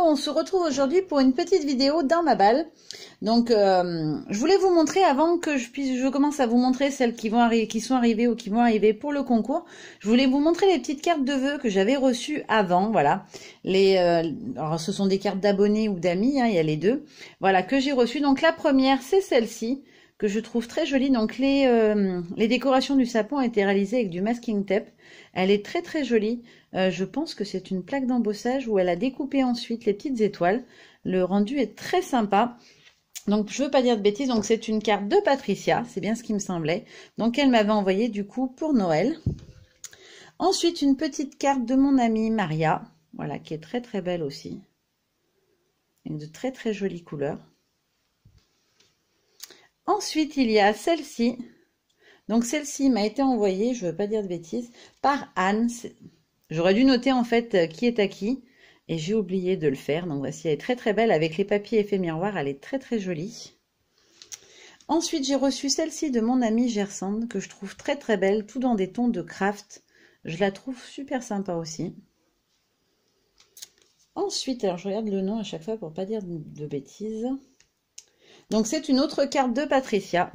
on se retrouve aujourd'hui pour une petite vidéo dans ma balle. Donc, je voulais vous montrer, avant que je commence à vous montrer celles qui sont arrivées ou qui vont arriver pour le concours, je voulais vous montrer les petites cartes de vœux que j'avais reçues avant, voilà. Alors, ce sont des cartes d'abonnés ou d'amis, hein, il y a les deux, voilà, que j'ai reçues. Donc, la première, c'est celle-ci, que je trouve très jolie. Donc, les décorations du sapin ont été réalisées avec du masking tape. Elle est très très jolie. Je pense que c'est une plaque d'embossage où elle a découpé ensuite les petites étoiles. Le rendu est très sympa. Donc je veux pas dire de bêtises, donc c'est une carte de Patricia, c'est bien ce qui me semblait. Donc elle m'avait envoyé du coup pour Noël. Ensuite une petite carte de mon amie Maria, voilà, qui est très très belle aussi. Avec de très très jolies couleurs. Ensuite il y a celle-ci. Donc celle-ci m'a été envoyée, je ne veux pas dire de bêtises, par Anne. J'aurais dû noter en fait qui est à qui, et j'ai oublié de le faire. Donc voici, elle est très très belle avec les papiers effet miroir, elle est très très jolie. Ensuite j'ai reçu celle-ci de mon amie Gersande, que je trouve très très belle, tout dans des tons de craft. Je la trouve super sympa aussi. Ensuite, alors je regarde le nom à chaque fois pour ne pas dire de bêtises. Donc c'est une autre carte de Patricia.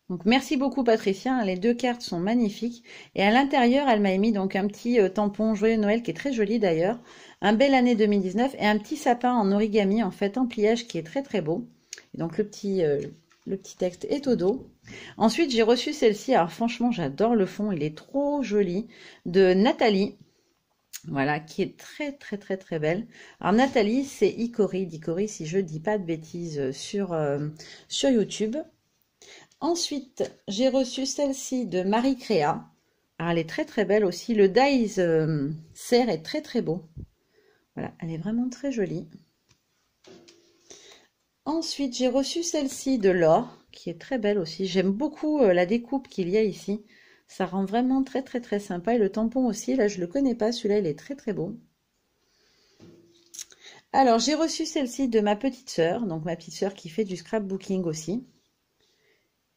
Donc merci beaucoup Patricia, les deux cartes sont magnifiques. Et à l'intérieur, elle m'a mis donc un petit tampon Joyeux Noël qui est très joli d'ailleurs, un belle année 2019 et un petit sapin en origami en fait en pliage qui est très très beau. Et donc le petit texte est au dos. Ensuite j'ai reçu celle-ci, alors franchement j'adore le fond, il est trop joli, de Nathalie. Voilà, qui est très très très très belle. Alors Nathalie, c'est Icori, d'Icori si je dis pas de bêtises sur YouTube. Ensuite, j'ai reçu celle-ci de Marie Créa. Alors, elle est très très belle aussi. Le dies serre est très très beau. Voilà, elle est vraiment très jolie. Ensuite, j'ai reçu celle-ci de Laure, qui est très belle aussi. J'aime beaucoup la découpe qu'il y a ici. Ça rend vraiment très très très sympa. Et le tampon aussi, là je ne le connais pas. Celui-là, il est très très beau. Alors, j'ai reçu celle-ci de ma petite sœur. Donc, ma petite sœur qui fait du scrapbooking aussi.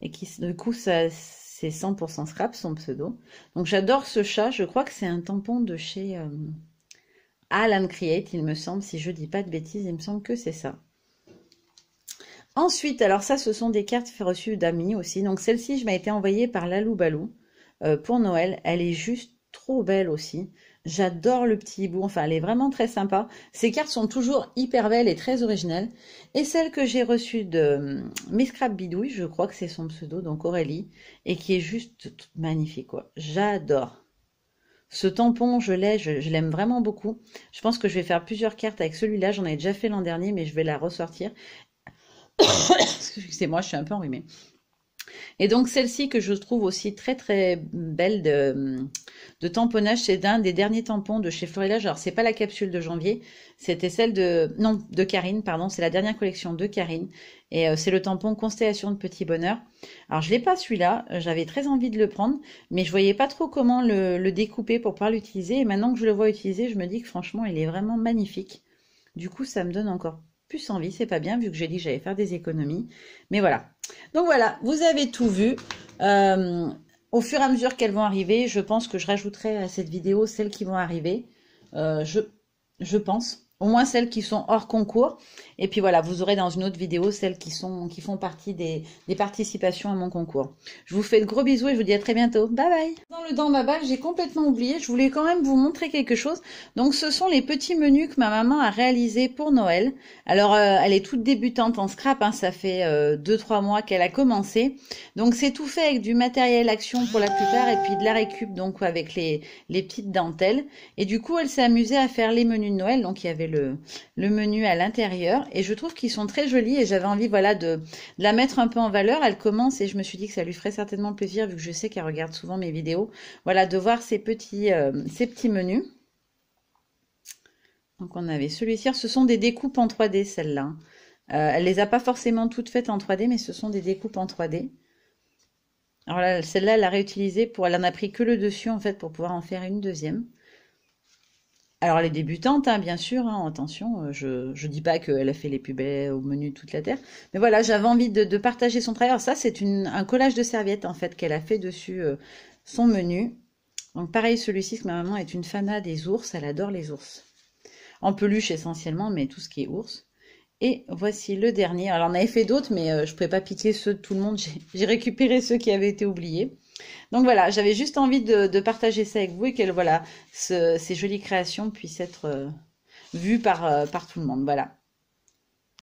Et qui, du coup, c'est 100% scrap, son pseudo. Donc, j'adore ce chat. Je crois que c'est un tampon de chez Alan Create, il me semble. Si je dis pas de bêtises, il me semble que c'est ça. Ensuite, alors ça, ce sont des cartes reçues d'amis aussi. Donc, celle-ci, je m'ai été envoyée par Lalou Balou pour Noël. Elle est juste trop belle aussi. J'adore le petit hibou, enfin elle est vraiment très sympa. Ces cartes sont toujours hyper belles et très originales. Et celle que j'ai reçue de Miss Crab Bidouille, je crois que c'est son pseudo, donc Aurélie, et qui est juste magnifique, quoi. J'adore. Ce tampon, je l'aime vraiment beaucoup. Je pense que je vais faire plusieurs cartes avec celui-là. J'en ai déjà fait l'an dernier, mais je vais la ressortir. Excusez-moi, je suis un peu enrhumée. Et donc celle-ci que je trouve aussi très très belle de tamponnage, c'est d'un des derniers tampons de chez Florilège. Alors c'est pas la capsule de janvier, c'était celle de Karine, pardon, c'est la dernière collection de Karine. Et c'est le tampon Constellation de Petit Bonheur. Alors je l'ai pas celui-là, j'avais très envie de le prendre, mais je voyais pas trop comment le découper pour pouvoir l'utiliser. Et maintenant que je le vois utiliser, je me dis que franchement il est vraiment magnifique. Du coup ça me donne encore plus envie, c'est pas bien vu que j'ai dit que j'allais faire des économies, mais voilà. Donc voilà, vous avez tout vu. Au fur et à mesure qu'elles vont arriver, je pense que je rajouterai à cette vidéo celles qui vont arriver. Je pense. Au moins celles qui sont hors concours. Et puis voilà, vous aurez dans une autre vidéo celles qui font partie des participations à mon concours. Je vous fais de gros bisous et je vous dis à très bientôt. Bye bye. Dans ma balle, j'ai complètement oublié. Je voulais quand même vous montrer quelque chose. Donc ce sont les petits menus que ma maman a réalisés pour Noël. Alors elle est toute débutante en scrap. Hein, ça fait 2-3 mois qu'elle a commencé. Donc c'est tout fait avec du matériel action pour la plupart. Et puis de la récup donc avec les petites dentelles. Et du coup elle s'est amusée à faire les menus de Noël. Donc il y avait le menu à l'intérieur et je trouve qu'ils sont très jolis et j'avais envie voilà de la mettre un peu en valeur. Elle commence et je me suis dit que ça lui ferait certainement plaisir vu que je sais qu'elle regarde souvent mes vidéos, voilà, de voir ces petits menus. Donc on avait celui-ci, ce sont des découpes en 3D celles-là. Elle les a pas forcément toutes faites en 3D mais ce sont des découpes en 3D. Alors là, celle-là elle l'a réutilisée elle en a pris que le dessus en fait pour pouvoir en faire une deuxième. Alors, elle est débutante, hein, bien sûr, hein, attention, je dis pas qu'elle a fait les plus belles au menu de toute la Terre, mais voilà, j'avais envie de partager son travail. Alors ça, c'est un collage de serviettes, en fait, qu'elle a fait dessus son menu. Donc, pareil, celui-ci, parce que ma maman est une fanat des ours, elle adore les ours. en peluche essentiellement, mais tout ce qui est ours. Et voici le dernier. Alors on avait fait d'autres, mais je ne pouvais pas piquer ceux de tout le monde. J'ai récupéré ceux qui avaient été oubliés. Donc voilà, j'avais juste envie de partager ça avec vous et que voilà, ces jolies créations puissent être vues par tout le monde. Voilà.